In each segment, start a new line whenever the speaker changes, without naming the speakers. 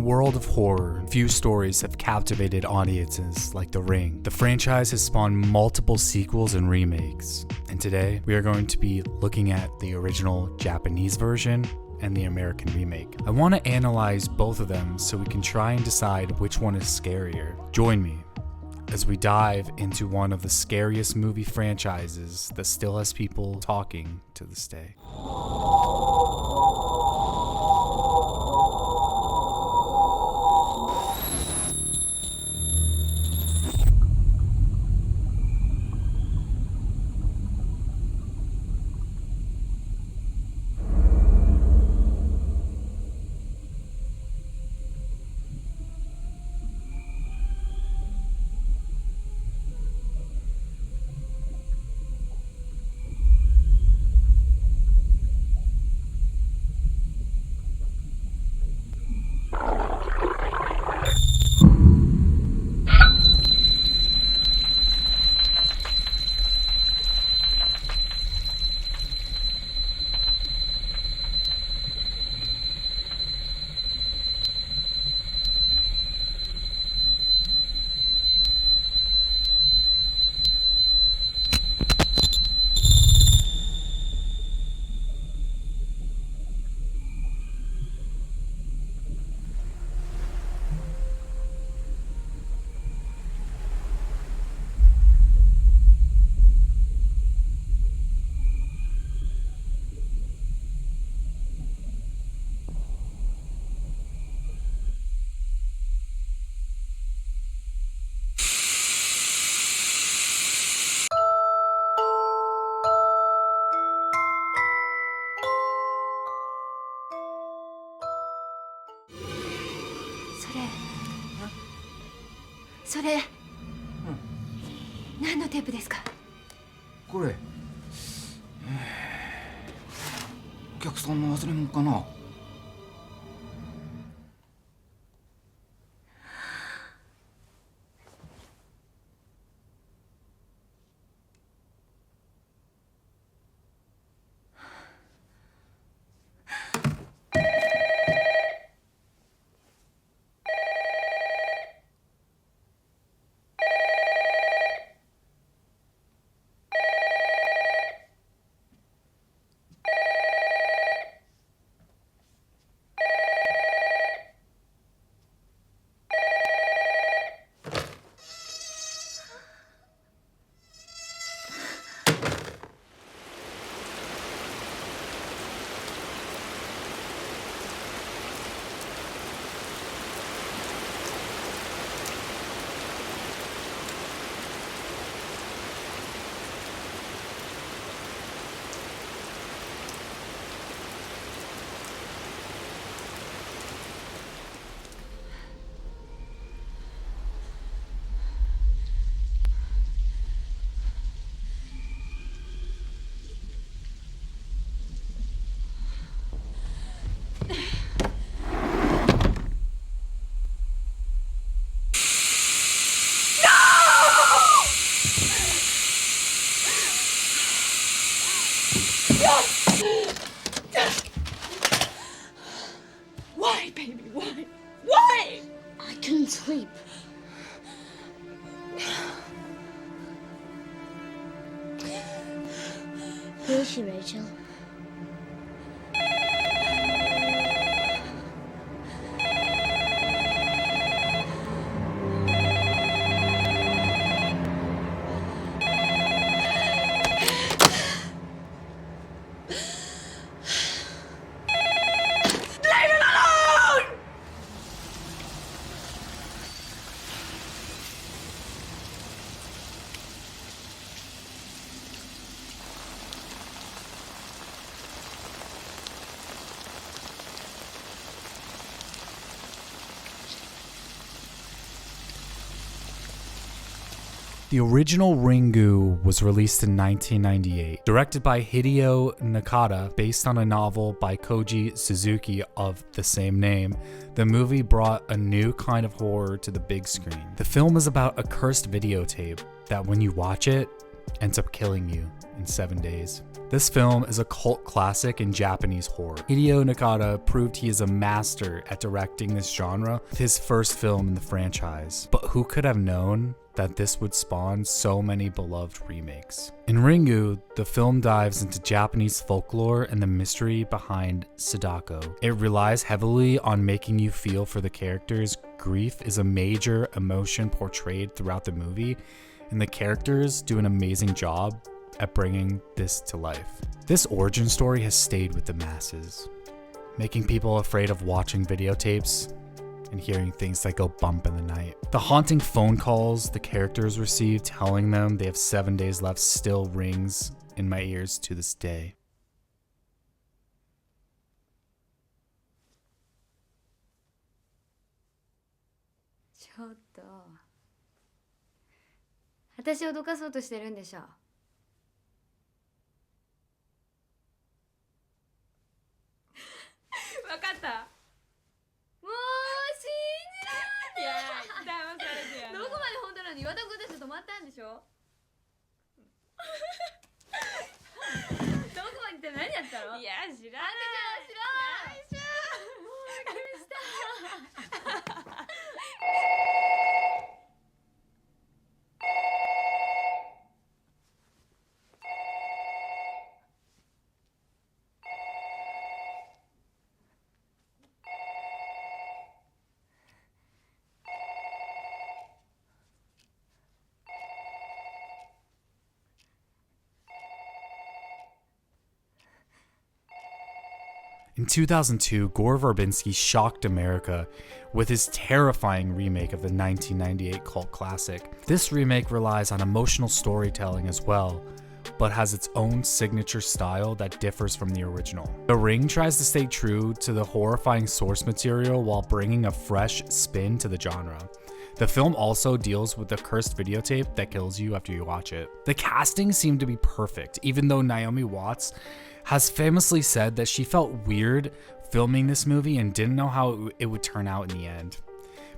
world of horror, few stories have captivated audiences like The Ring. The franchise has spawned multiple sequels and remakes, and today we are going to be looking at the original Japanese version and the American remake. I want to analyze both of them so we can try and decide which one is scarier. Join me as we dive into one of the scariest movie franchises that still has people talking to this day.
それ、何のテープですか？
これ、お客さんの忘れ物かな。
Why, baby? Why? Why?
I couldn't sleep. Who is she, Rachel?
The original Ringu was released in 1998, directed by Hideo Nakata, based on a novel by Koji Suzuki of the same name. The movie brought a new kind of horror to the big screen. The film is about a cursed videotape that when you watch it, ends up killing you. in 7 days. This film is a cult classic in Japanese horror. Hideo Nakata proved he is a master at directing this genre with his first film in the franchise. But who could have known that this would spawn so many beloved remakes? In Ringu, the film dives into Japanese folklore and the mystery behind Sadako. It relies heavily on making you feel for the characters. Grief is a major emotion portrayed throughout the movie, and the characters do an amazing job at bringing this to life. This origin story has stayed with the masses, making people afraid of watching videotapes and hearing things that go bump in the night. The haunting phone calls the characters receive telling them they have 7 days left still rings in my ears to this day.
ちょっと私をどかそうとしてるんでしょ。わかった。もう信じられない。いや騙されてやる。どこまで本当なのに岩田君たち止まったんでしょ。どこまで行って何やったの。いや知らない。あんたじゃ知らん。もうびっくりした。
In 2002, Gore Verbinski shocked America with his terrifying remake of the 1998 cult classic. This remake relies on emotional storytelling as well, but has its own signature style that differs from the original. The Ring tries to stay true to the horrifying source material while bringing a fresh spin to the genre. The film also deals with the cursed videotape that kills you after you watch it. The casting seemed to be perfect, even though Naomi Watts has famously said that she felt weird filming this movie and didn't know how it would turn out in the end.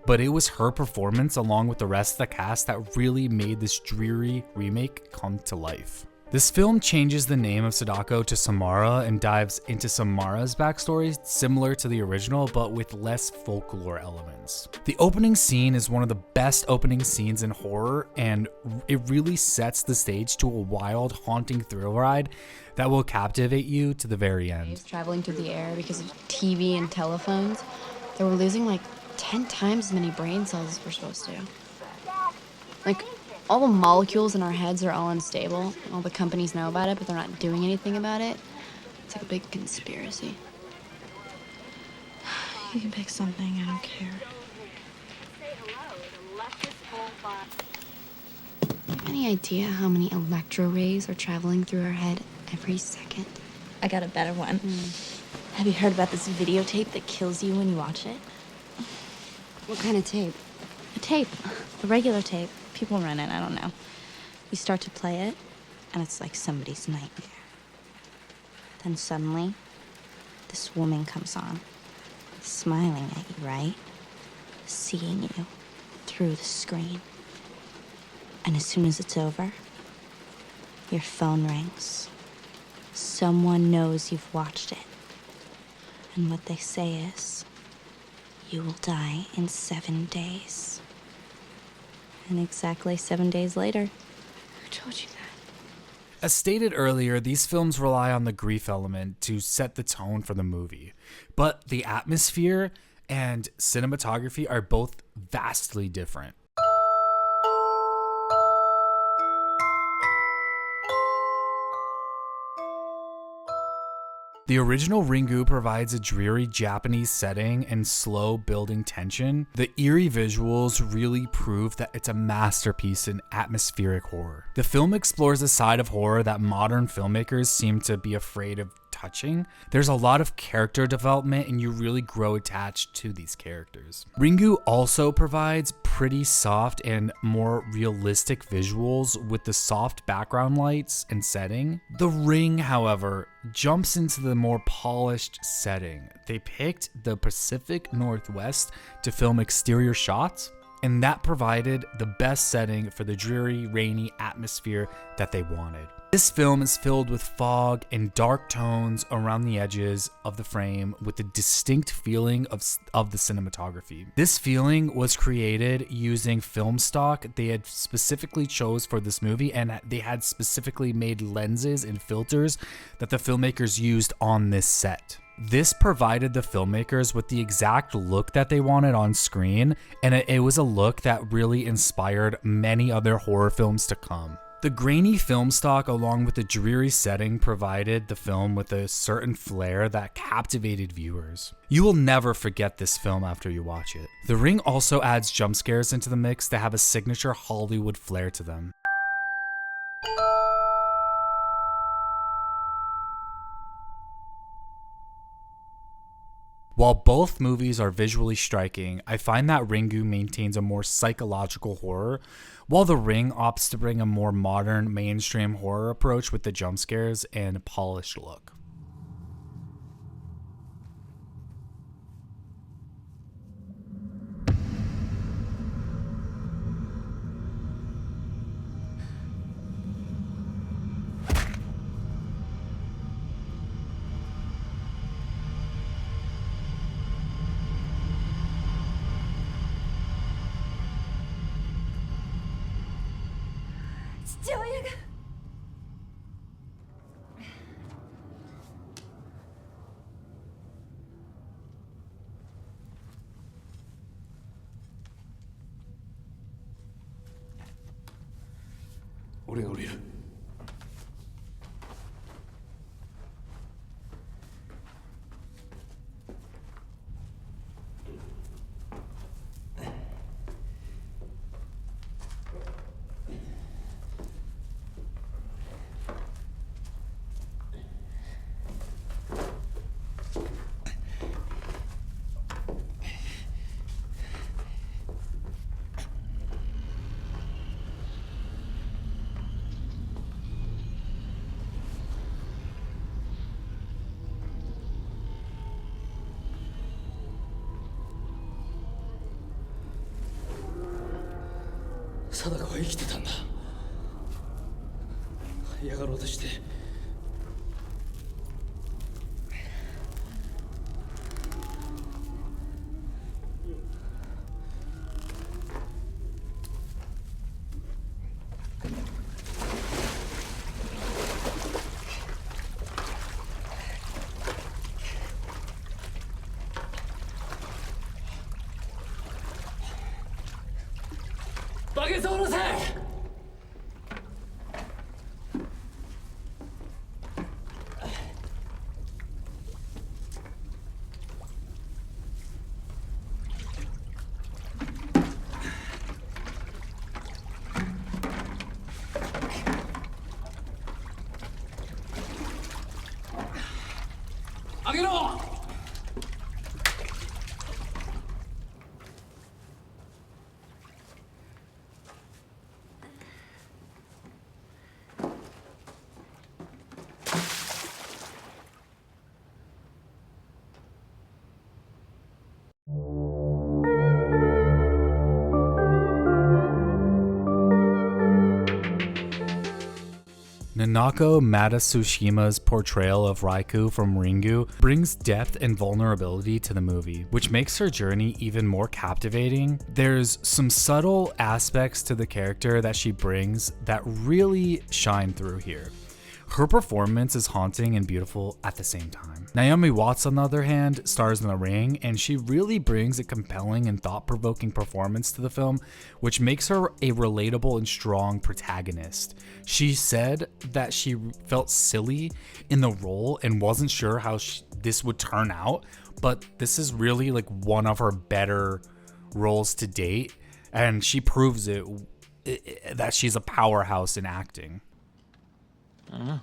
But it was her performance along with the rest of the cast that really made this dreary remake come to life. This film changes the name of Sadako to Samara and dives into Samara's backstory, similar to the original, but with less folklore elements. The opening scene is one of the best opening scenes in horror, and it really sets the stage to a wild, haunting thrill ride that will captivate you to the very end.
Traveling through the air because of TV and telephones, they were losing like 10 times as many brain cells as we're supposed to. Like, all the molecules in our heads are all unstable. All the companies know about it, but they're not doing anything about it. It's like a big conspiracy. You can pick something, I don't care. You have any idea how many electro rays are traveling through our head every second?
I got a better one. Have you heard about this videotape that kills you when you watch it?
What kind of tape?
A tape. A regular tape. People run it, I don't know. You start to play it, and it's like somebody's nightmare. Then suddenly, this woman comes on, smiling at you, right? Seeing you through the screen. And as soon as it's over, your phone rings. Someone knows you've watched it. And what they say is, you will die in 7 days. And exactly 7 days later,
Who told you that?
As stated earlier, these films rely on the grief element to set the tone for the movie, but the atmosphere and cinematography are both vastly different. The original Ringu provides a dreary Japanese setting and slow building tension. The eerie visuals really prove that it's a masterpiece in atmospheric horror. The film explores a side of horror that modern filmmakers seem to be afraid of touching. There's a lot of character development and you really grow attached to these characters. Ringu also provides pretty soft and more realistic visuals with the soft background lights and setting. The Ring, however, jumps into the more polished setting. They picked the Pacific Northwest to film exterior shots, and that provided the best setting for the dreary, rainy atmosphere that they wanted. This film is filled with fog and dark tones around the edges of the frame with a distinct feeling of the cinematography. This feeling was created using film stock they had specifically chose for this movie, and they had specifically made lenses and filters that the filmmakers used on this set. This provided the filmmakers with the exact look that they wanted on screen, and it was a look that really inspired many other horror films to come. The grainy film stock along with the dreary setting provided the film with a certain flair that captivated viewers. You will never forget this film after you watch it. The Ring also adds jump scares into the mix that have a signature Hollywood flair to them. While both movies are visually striking, I find that Ringu maintains a more psychological horror, while The Ring opts to bring a more modern, mainstream horror approach with the jump scares and polished look.
俺が降りる。貞子は生きてたんだ。嫌がろうとして。バケツを下ろせ。上げろ。
Nanako Matsushima's portrayal of Raikou from Ringu brings depth and vulnerability to the movie, which makes her journey even more captivating. There's some subtle aspects to the character that she brings that really shine through here. Her performance is haunting and beautiful at the same time. Naomi Watts, on the other hand, stars in The Ring, and she really brings a compelling and thought-provoking performance to the film, which makes her a relatable and strong protagonist. She said that she felt silly in the role and wasn't sure how this would turn out, but this is really like one of her better roles to date, and she proves it that she's a powerhouse in acting.
I don't know.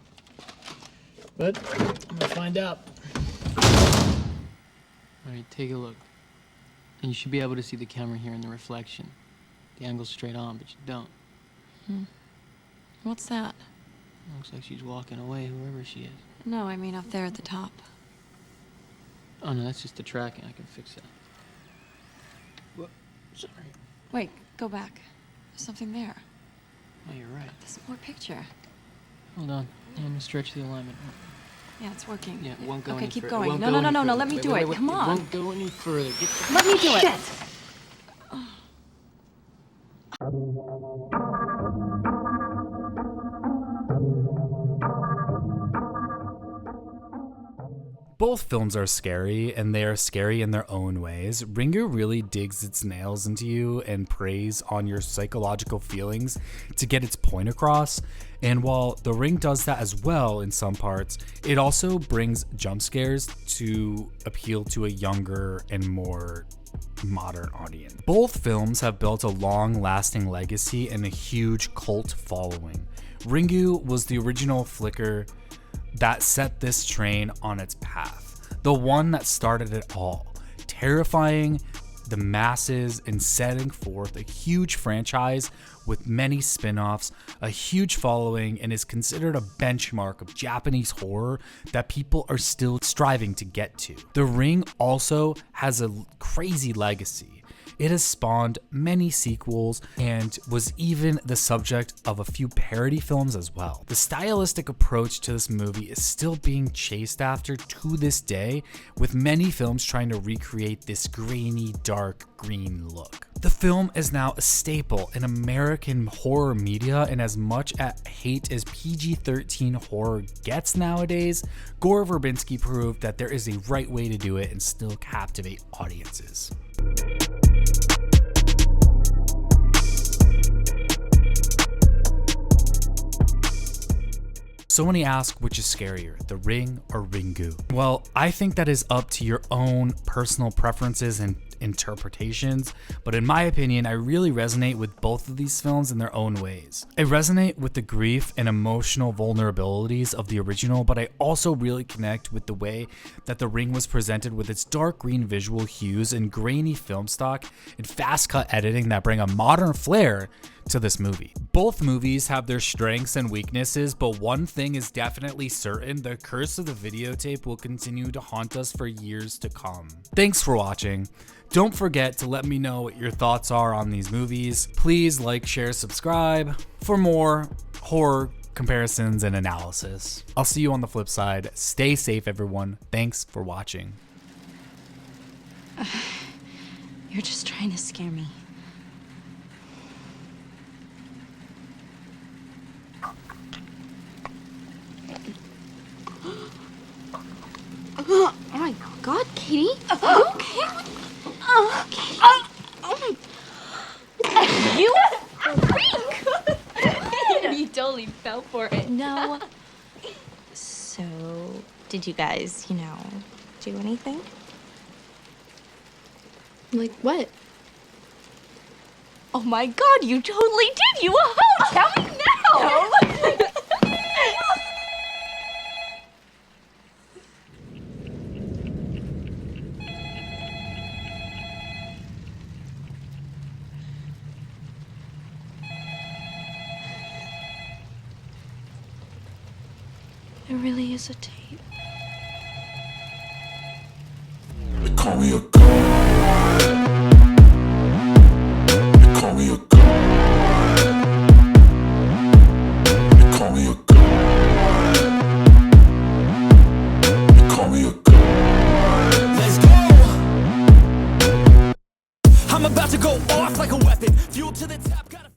But I'm gonna find out. Alright, take a look. And you should be able to see the camera here in the reflection. The angle's straight on, but you don't.
What's that?
Looks like she's walking away, whoever she is.
No, I mean up there at the top.
Oh no, that's just the tracking. I can fix that. What? Sorry.
Wait, go back. There's something there.
Oh, you're right.
There's more picture.
Hold on. I'm gonna stretch the alignment.
Yeah, it's working.
Yeah, it won't go
Okay,
any
keep
further. It
going.
won't
No,
go
no,
any
no, no, no.
further.
Let me
Wait,
do
wait,
it.
wait.
Come
It
on.
won't go any further. Get the...
Let me do it.
Both films are scary, and they are scary in their own ways. Ringu really digs its nails into you and preys on your psychological feelings to get its point across. And while The Ring does that as well in some parts, it also brings jump scares to appeal to a younger and more modern audience. Both films have built a long-lasting legacy and a huge cult following. Ringu was the original flicker that set this train on its path, the one that started it all, terrifying the masses and setting forth a huge franchise with many spin-offs, a huge following, and is considered a benchmark of Japanese horror that people are still striving to get to. The Ring also has a crazy legacy. It has spawned many sequels and was even the subject of a few parody films as well. The stylistic approach to this movie is still being chased after to this day, with many films trying to recreate this grainy, dark green look. The film is now a staple in American horror media, and as much at hate as PG-13 horror gets nowadays, Gore Verbinski proved that there is a right way to do it and still captivate audiences. So many ask which is scarier, The Ring or Ringu? Well, I think that is up to your own personal preferences and interpretations, but in my opinion, I really resonate with both of these films in their own ways. I resonate with the grief and emotional vulnerabilities of the original, but I also really connect with the way that The Ring was presented with its dark green visual hues and grainy film stock and fast cut editing that bring a modern flair to this movie. Both movies have their strengths and weaknesses, but one thing is definitely certain: the curse of the videotape will continue to haunt us for years to come. Thanks for watching. Don't forget to let me know what your thoughts are on these movies. Please like, share, subscribe for more horror comparisons and analysis. I'll see you on the flip side. Stay safe, everyone. Thanks for watching.
You're just trying to scare me.
Oh my God, Katie. Are you okay?
You freak! You totally fell for it. No. So, did you guys, do anything?
Like what?
Oh my God, you totally did! You a hoe! Tell me now! No. There really is a tape.
They call me a god. They call me a god. They call me a god. They call me a god. Let's go. I'm about to go off like a weapon. Fuel to the top.